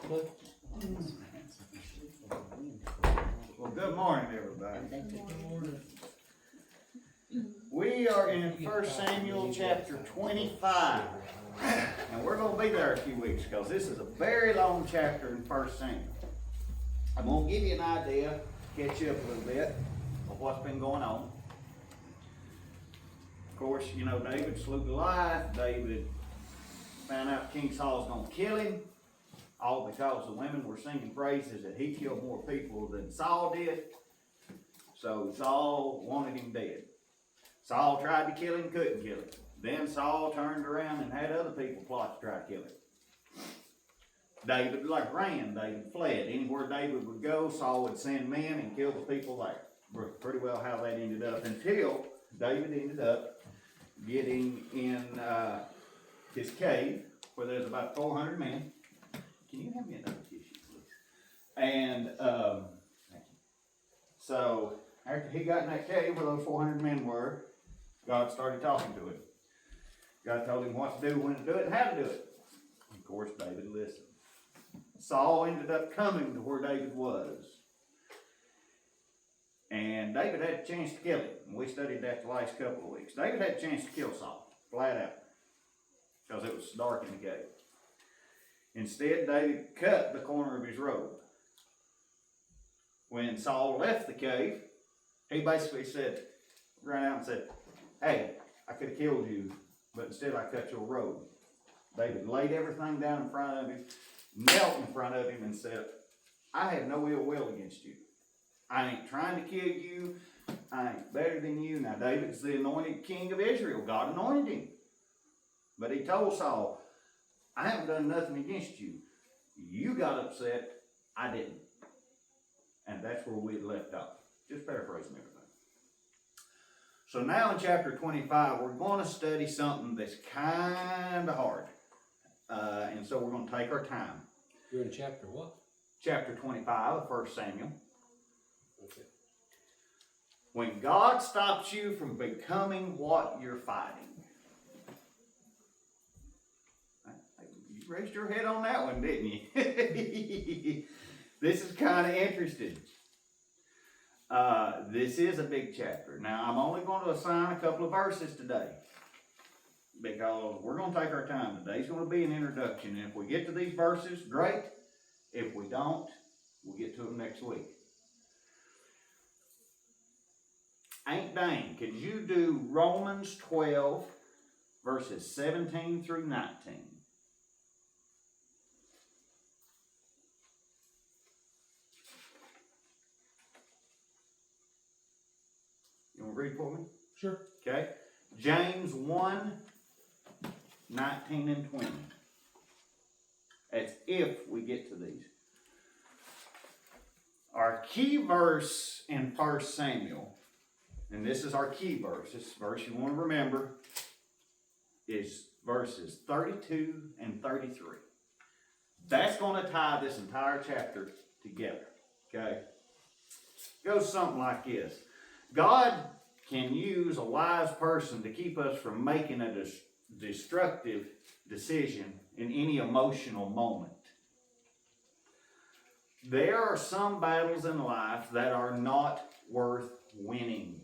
Well, good morning, everybody. We are in 1 Samuel chapter 25. And we're going to be there a few weeks because this is a very long chapter in 1 Samuel. I'm going to give you an idea, catch you up a little bit of what's been going on. Of course, you know, David slew Goliath. David found out King Saul's going to kill him. All because the women were singing praises that he killed more people than Saul did. So Saul wanted him dead. Saul tried to kill him, couldn't kill him. Then Saul turned around and had other people plot to try to kill him. David ran, David fled. Anywhere David would go, Saul would send men and kill the people there. Pretty well how that ended up until David ended up getting in his cave where there's about 400 men. Can you hand me another tissue, please? And so after he got in that cave where those 400 men were, God started talking to him. God told him what to do, when to do it, and how to do it. Of course, David listened. Saul ended up coming to where David was. And David had a chance to kill him. We studied that the last couple of weeks. David had a chance to kill Saul, flat out, because it was dark in the cave. Instead, David cut the corner of his robe. When Saul left the cave, he basically ran out and said, "Hey, I could have killed you, but instead I cut your robe." David laid everything down in front of him, knelt in front of him and said, "I have no ill will against you. I ain't trying to kill you. I ain't better than you." Now, David's the anointed king of Israel. God anointed him. But he told Saul, "I haven't done nothing against you. You got upset. I didn't." And that's where we had left off. Just paraphrasing everything. So now in chapter 25, we're going to study something that's kind of hard. And so we're going to take our time. You're in chapter what? Chapter 25 of 1 Samuel. Okay. When God stops you from becoming what you're fighting. You raised your head on that one, didn't you? This is kind of interesting. This is a big chapter. Now, I'm only going to assign a couple of verses today because we're going to take our time. Today's going to be an introduction. And if we get to these verses, great. If we don't, we'll get to them next week. Ain't dang, could you do Romans 12, verses 17 through 19? You want to read for me? Sure. Okay. James 1, 19 and 20. As if we get to these. Our key verse in 1 Samuel, and this is our key verse, this verse you want to remember, is verses 32 and 33. That's going to tie this entire chapter together. Okay? It goes something like this. God can use a wise person to keep us from making a destructive decision in any emotional moment. There are some battles in life that are not worth winning.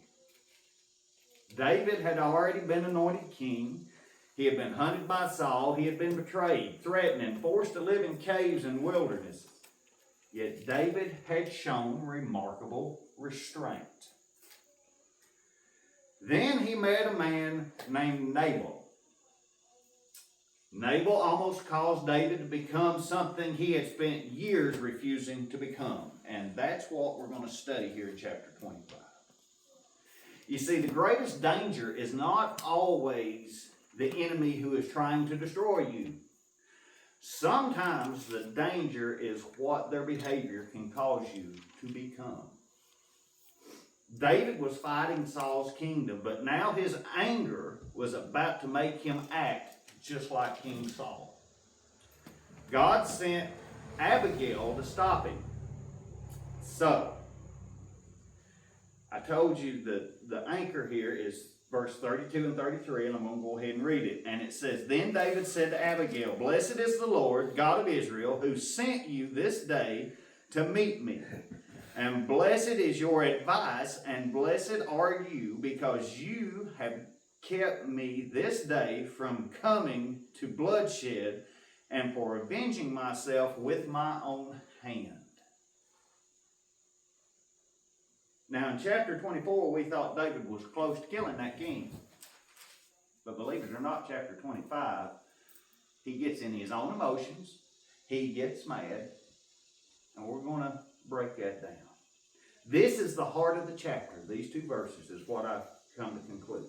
David had already been anointed king. He had been hunted by Saul. He had been betrayed, threatened, and forced to live in caves and wildernesses. Yet David had shown remarkable restraint. Then he met a man named Nabal. Nabal almost caused David to become something he had spent years refusing to become. And that's what we're going to study here in chapter 25. You see, the greatest danger is not always the enemy who is trying to destroy you. Sometimes the danger is what their behavior can cause you to become. David was fighting Saul's kingdom, but now his anger was about to make him act just like King Saul. God sent Abigail to stop him. So, I told you that the anchor here is verse 32 and 33, and I'm going to go ahead and read it. And it says, Then David said to Abigail, Blessed is the Lord, God of Israel, who sent you this day to meet me. And blessed is your advice, and blessed are you, because you have kept me this day from coming to bloodshed, and for avenging myself with my own hand. Now in chapter 24, we thought David was close to killing that king. But believe it or not, chapter 25, he gets in his own emotions, he gets mad, and we're going to break that down. This is the heart of the chapter. These two verses is what I've come to conclude.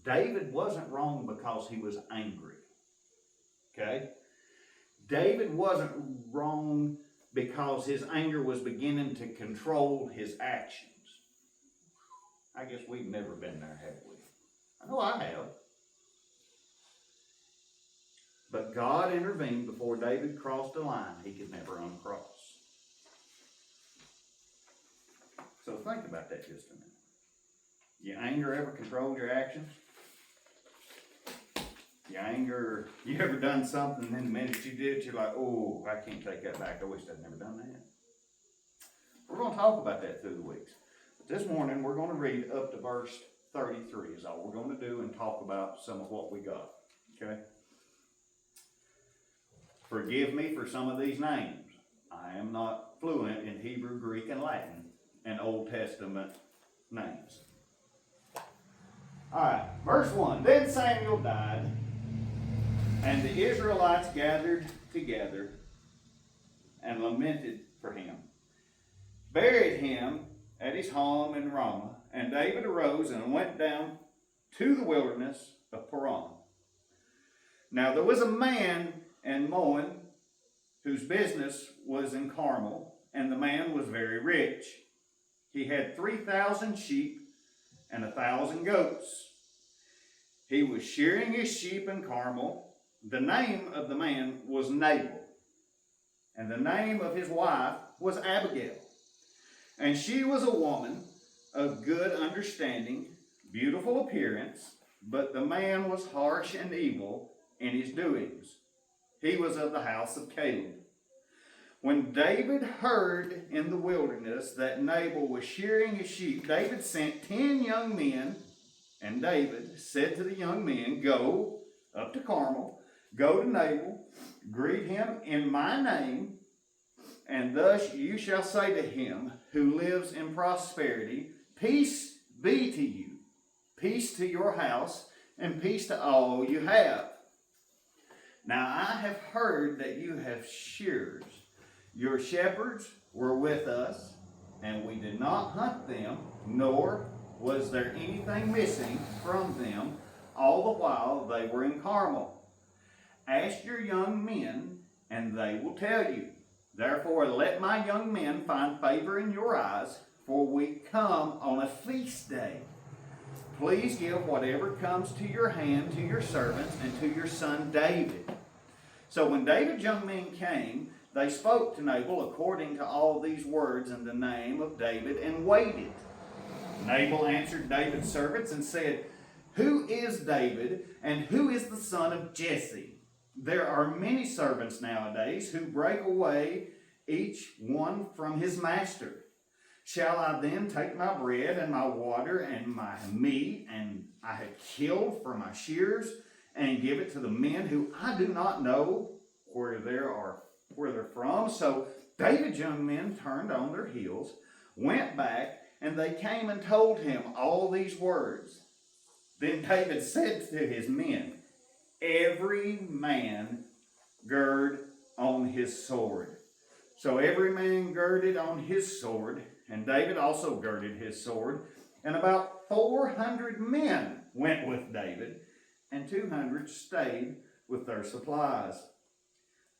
David wasn't wrong because he was angry. Okay? David wasn't wrong because his anger was beginning to control his actions. I guess we've never been there, have we? I know I have. But God intervened before David crossed a line he could never uncross. So think about that just a minute. Your anger ever controlled your actions? Your anger, you ever done something and then the minute you did it, you're like, oh, I can't take that back. I wish I'd never done that. We're going to talk about that through the weeks. But this morning, we're going to read up to verse 33 is all we're going to do and talk about some of what we got. Okay? Forgive me for some of these names. I am not fluent in Hebrew, Greek, and Latin and Old Testament names. Alright, verse 1. Then Samuel died, and the Israelites gathered together and lamented for him, buried him at his home in Ramah, and David arose and went down to the wilderness of Paran. Now there was a man in Moab whose business was in Carmel, and the man was very rich. He had 3,000 sheep and 1,000 goats. He was shearing his sheep in Carmel. The name of the man was Nabal, and the name of his wife was Abigail. And she was a woman of good understanding, beautiful appearance, but the man was harsh and evil in his doings. He was of the house of Caleb. When David heard in the wilderness that Nabal was shearing his sheep, David sent 10 young men, and David said to the young men, Go up to Carmel, go to Nabal, greet him in my name, and thus you shall say to him who lives in prosperity, Peace be to you, peace to your house, and peace to all you have. Now I have heard that you have shears. Your shepherds were with us, and we did not hunt them, nor was there anything missing from them all the while they were in Carmel. Ask your young men, and they will tell you. Therefore let my young men find favor in your eyes, for we come on a feast day. Please give whatever comes to your hand to your servants and to your son David. So when David's young men came, they spoke to Nabal according to all these words in the name of David and waited. Nabal answered David's servants and said, Who is David and who is the son of Jesse? There are many servants nowadays who break away each one from his master. Shall I then take my bread and my water and my meat and I have killed for my shears and give it to the men who I do not know where they're from? So David's young men turned on their heels, went back, and they came and told him all these words. Then David said to his men, Every man gird on his sword. So every man girded on his sword, and David also girded his sword. And about 400 men went with David, and 200 stayed with their supplies.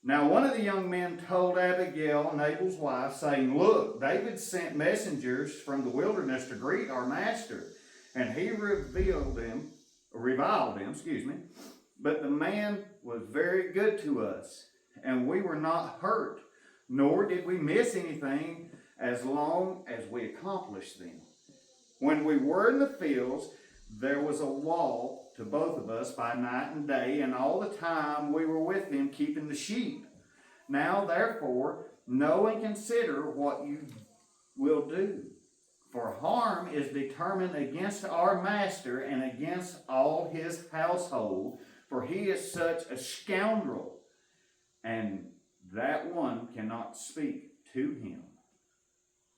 Now one of the young men told Abigail, Nabal's wife, saying, Look, David sent messengers from the wilderness to greet our master, and he reviled him, but the man was very good to us, and we were not hurt, nor did we miss anything as long as we accomplished them. When we were in the fields, there was a wall to both of us by night and day, and all the time we were with them keeping the sheep. Now therefore, know and consider what you will do. For harm is determined against our master and against all his household, for he is such a scoundrel, and that one cannot speak to him.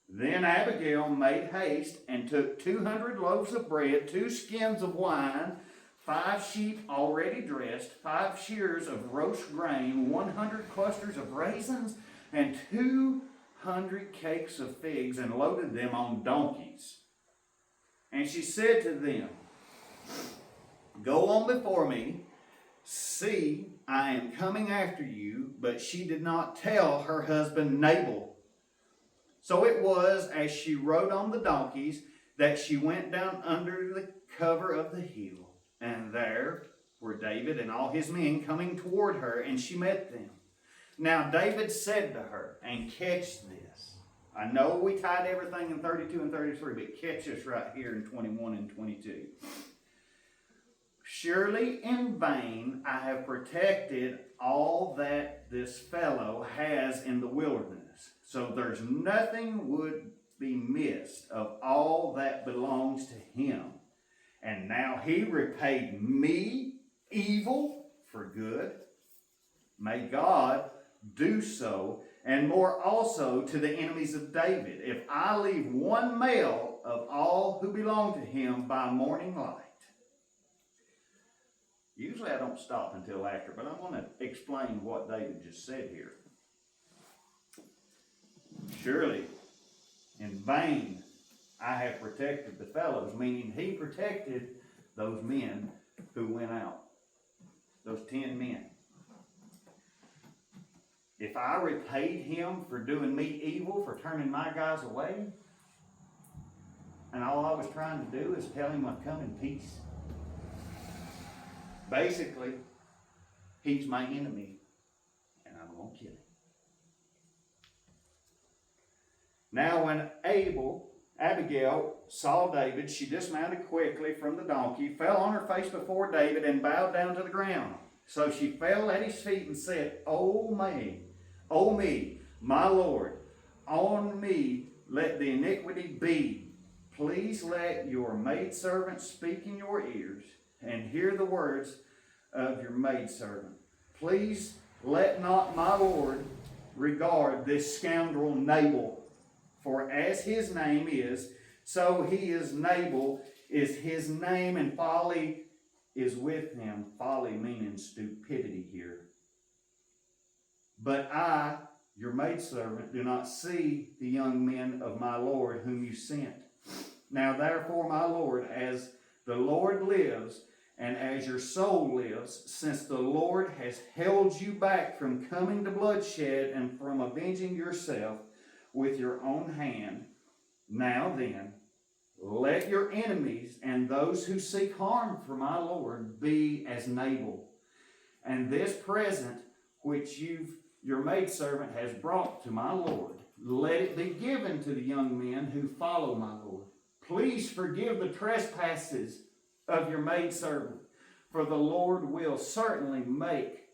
Then Abigail made haste and took 200 loaves of bread, 2 skins of wine, 5 sheep already dressed, 5 shears of roast grain, 100 clusters of raisins, and 200 cakes of figs, and loaded them on donkeys. And she said to them, Go on before me. See, I am coming after you. But she did not tell her husband Nabal. So it was, as she rode on the donkeys, that she went down under the cover of the hill. And there were David and all his men coming toward her, and she met them. Now David said to her, and catch this. I know we tied everything in 32 and 33, but catch this right here in 21 and 22. Surely in vain I have protected all that this fellow has in the wilderness. So there's nothing would be missed of all that belongs to him. And now he repaid me evil for good. May God do so, and more also to the enemies of David, if I leave one male of all who belong to him by morning light. Usually I don't stop until after, but I want to explain what David just said here. Surely, in vain, I have protected the fellows, meaning he protected those men who went out, those 10 men. If I repaid him for doing me evil, for turning my guys away, and all I was trying to do is tell him I'd come in peace. Basically, he's my enemy, and I'm going to kill him. Now when Abigail saw David, she dismounted quickly from the donkey, fell on her face before David, and bowed down to the ground. So she fell at his feet and said, O me, my Lord, on me let the iniquity be. Please let your maidservant speak in your ears, and hear the words of your maidservant. Please let not my Lord regard this scoundrel Nabal, for as his name is, so he is. Nabal is his name, and folly is with him. Folly meaning stupidity here. But I, your maidservant, do not see the young men of my Lord whom you sent. Now therefore, my Lord, as the Lord lives, and as your soul lives, since the Lord has held you back from coming to bloodshed and from avenging yourself with your own hand, now then, let your enemies and those who seek harm for my Lord be as Nabal. And this present which your maidservant has brought to my Lord, let it be given to the young men who follow my Lord. Please forgive the trespasses of your maidservant, for the Lord will certainly make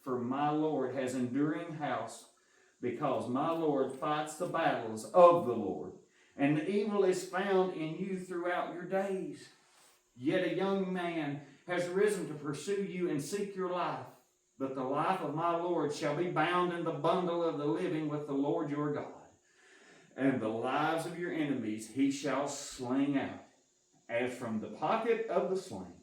for my Lord has enduring house, because my Lord fights the battles of the Lord, and the evil is found in you throughout your days. Yet a young man has risen to pursue you and seek your life, but the life of my Lord shall be bound in the bundle of the living with the Lord your God. And the lives of your enemies he shall sling out, as from the pocket of the sling.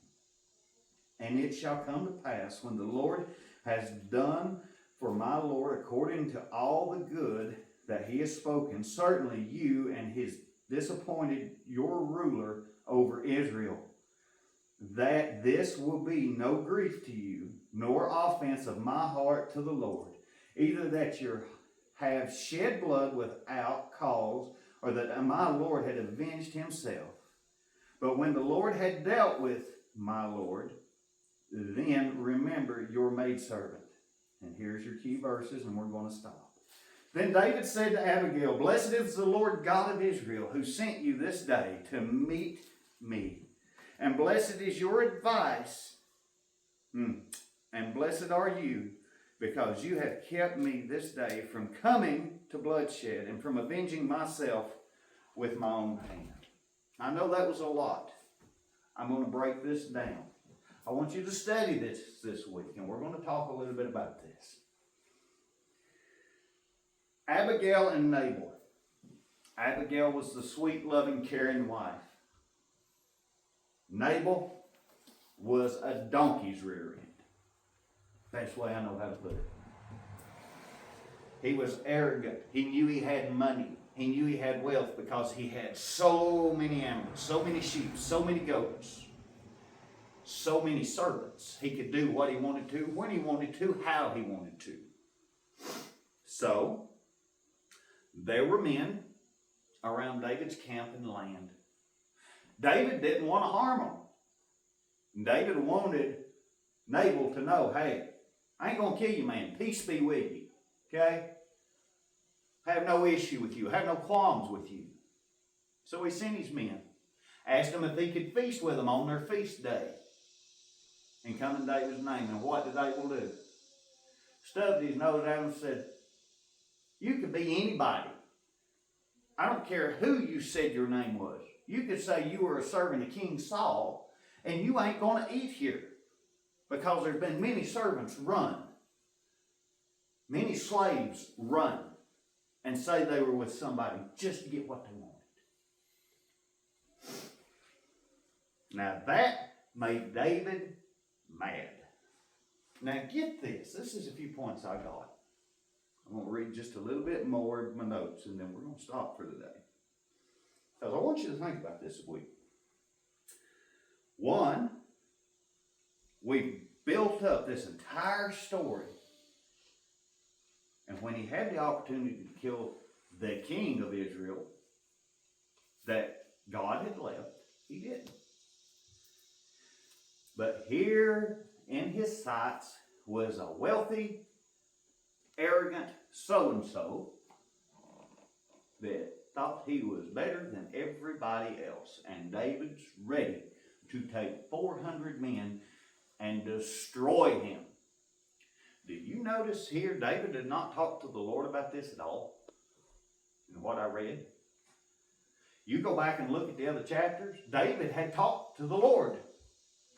And it shall come to pass, when the Lord has done for my Lord according to all the good that he has spoken, certainly you and his disappointed your ruler over Israel, that this will be no grief to you, nor offense of my heart to the Lord, either that you have shed blood without cause, or that my Lord had avenged himself. But when the Lord had dealt with my Lord, then remember your maidservant. And here's your key verses, and we're going to stop. Then David said to Abigail, "Blessed is the Lord God of Israel, who sent you this day to meet me. And blessed is your advice, and blessed are you, because you have kept me this day from coming to bloodshed and from avenging myself with my own hand." I know that was a lot. I'm going to break this down. I want you to study this week, and we're going to talk a little bit about this. Abigail and Nabal. Abigail was the sweet, loving, caring wife. Nabal was a donkey's rear end. That's the way I know how to put it. He was arrogant. He knew he had money. He knew he had wealth because he had so many animals, so many sheep, so many goats, so many servants. He could do what he wanted to, when he wanted to, how he wanted to. So, there were men around David's camp and land. David didn't want to harm them. David wanted Nabal to know, hey, I ain't going to kill you, man. Peace be with you. Okay? I have no issue with you. I have no qualms with you. So he sent his men. Asked them if he could feast with them on their feast day. And come in David's name. And what did David do? Stubbed his nose out and said, "You could be anybody. I don't care who you said your name was. You could say you were a servant of King Saul, and you ain't going to eat here. Because there's been many servants run. Many slaves run and say they were with somebody just to get what they wanted." Now that made David mad. Now get this. This is a few points I got. I'm going to read just a little bit more of my notes, and then we're going to stop for the day. Because I want you to think about this week. One, we built up this entire story. And when he had the opportunity to kill the king of Israel that God had left, he didn't. But here in his sights was a wealthy, arrogant so-and-so that thought he was better than everybody else. And David's ready to take 400 men and destroy him. Did you notice here David did not talk to the Lord about this at all? In what I read? You go back and look at the other chapters. David had talked to the Lord.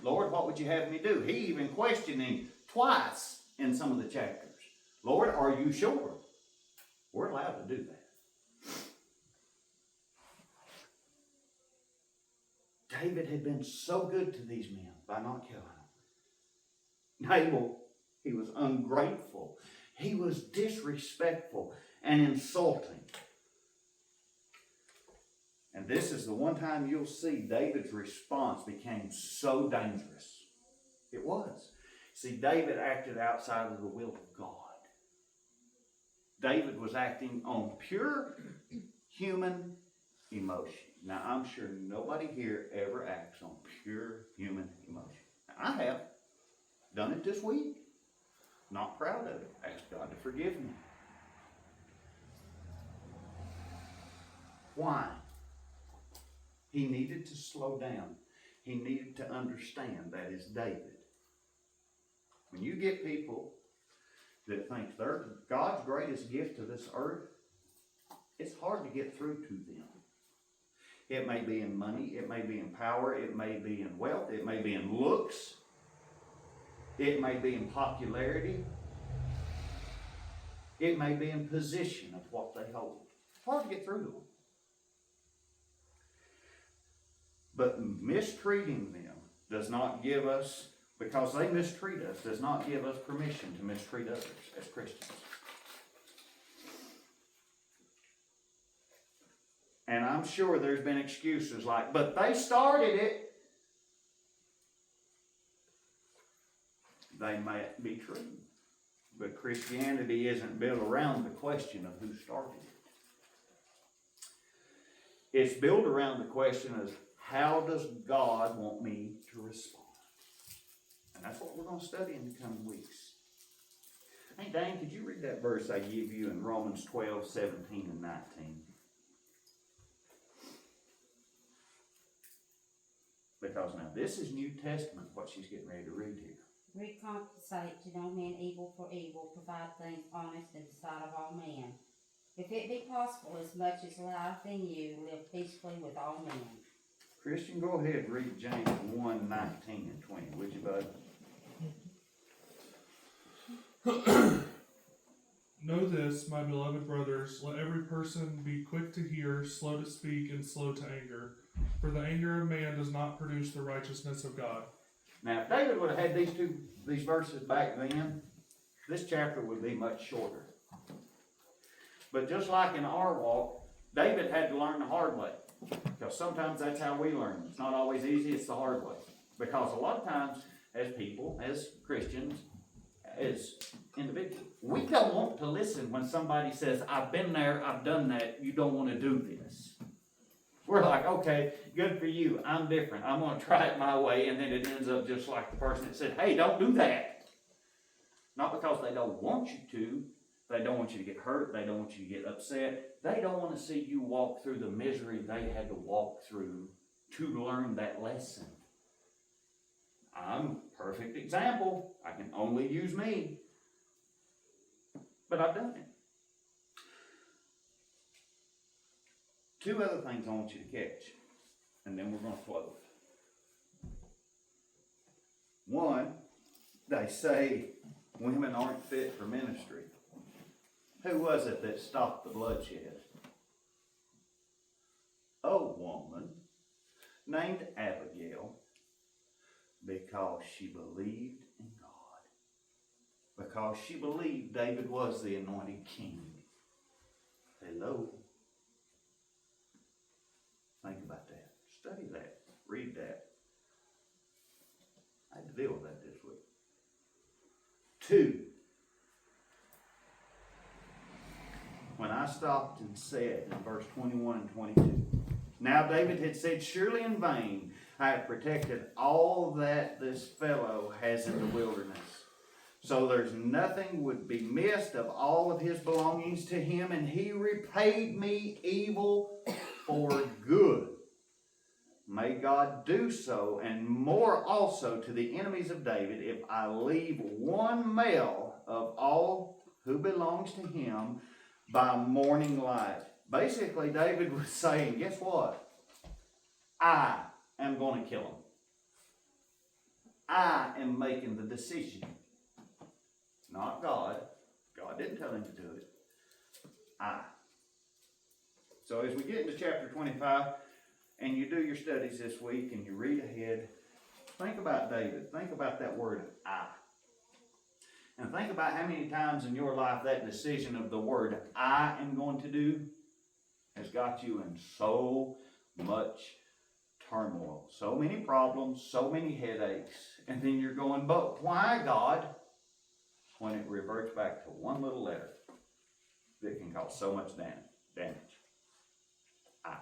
"Lord, what would you have me do?" He even questioned him twice in some of the chapters. "Lord, are you sure?" We're allowed to do that. David had been so good to these men by not killing them. Nabal, he was ungrateful. He was disrespectful and insulting. And this is the one time you'll see David's response became so dangerous. It was. See, David acted outside of the will of God. David was acting on pure human emotion. Now, I'm sure nobody here ever acts on pure human emotion. Now, I have done it this week. Not proud of it. Ask God to forgive me. Why? He needed to slow down. He needed to understand that is David. When you get people that think they're God's greatest gift to this earth, it's hard to get through to them. It may be in money, it may be in power, it may be in wealth, it may be in looks, it may be in popularity, it may be in position of what they hold. It's hard to get through to them. But mistreating them does not give us, because they mistreat us, does not give us permission to mistreat others as Christians. And I'm sure there's been excuses like, but they started it. They might be true. But Christianity isn't built around the question of who started it. It's built around the question of, how does God want me to respond? And that's what we're going to study in the coming weeks. Hey, Dane, could you read that verse I give you in Romans 12, 17 and 19? Because now this is New Testament, what she's getting ready to read here. Recompensate to no man evil for evil, provide things honest in the sight of all men. If it be possible, as much as lieth in you, live peaceably with all men. Christian, go ahead and read James 1, 19 and 20, would you, bud? Know this, my beloved brothers, let every person be quick to hear, slow to speak, and slow to anger. For the anger of man does not produce the righteousness of God. Now, if David would have had these verses back then, this chapter would be much shorter. But just like in our walk, David had to learn the hard way. Because sometimes that's how we learn. It's not always easy, it's the hard way. Because a lot of times, as people, as Christians, as individuals, we don't want to listen when somebody says, I've been there, I've done that, you don't want to do this. We're like, okay, good for you, I'm different, I'm going to try it my way, and then it ends up just like the person that said, hey, don't do that. Not because they don't want you to, they don't want you to get hurt, they don't want you to get upset, they don't want to see you walk through the misery they had to walk through to learn that lesson. I'm a perfect example. I can only use me. But I've done it. Two other things I want you to catch, and then we're going to close. One, they say women aren't fit for ministry. Who was it that stopped the bloodshed? A woman named Abigail, because she believed in God. Because she believed David was the anointed king. Hello. Think about that. Study that. Read that. I had to deal with that this week. 2. When I stopped and said in verse 21 and 22, now David had said, surely in vain I have protected all that this fellow has in the wilderness. So there's nothing would be missed of all of his belongings to him, and he repaid me evil for good. May God do so, and more also to the enemies of David, if I leave one male of all who belongs to him by morning light. Basically, David was saying, guess what? I am going to kill him. I am making the decision. Not God. God didn't tell him to do it. I. So as we get into chapter 25, and you do your studies this week, and you read ahead, think about David. Think about that word, I. And think about how many times in your life that decision of the word, I am going to do, has got you in so much turmoil, so many problems, so many headaches, and then you're going, but why, God? When it reverts back to one little letter that can cause so much damage. I.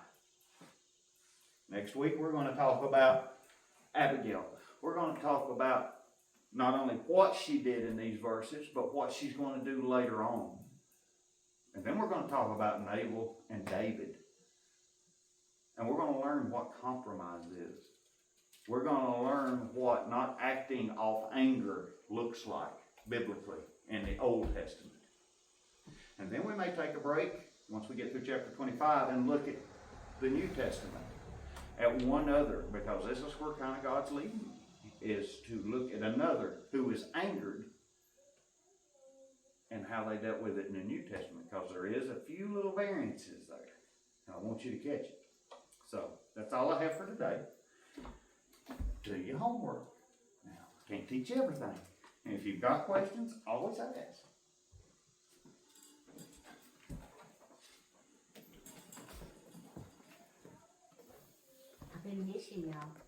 Next week we're going to talk about Abigail. We're going to talk about not only what she did in these verses, but what she's going to do later on. And then we're going to talk about Nabal and David. And we're going to learn what compromise is. We're going to learn what not acting off anger looks like biblically in the Old Testament. And then we may take a break once we get through chapter 25 and look at the New Testament, at one other, because this is where kind of God's leading me, is to look at another who was angered and how they dealt with it in the New Testament, because there is a few little variances there, and I want you to catch it. So, that's all I have for today. Do your homework. Now, I can't teach you everything. And if you've got questions, always ask. I've been missing y'all.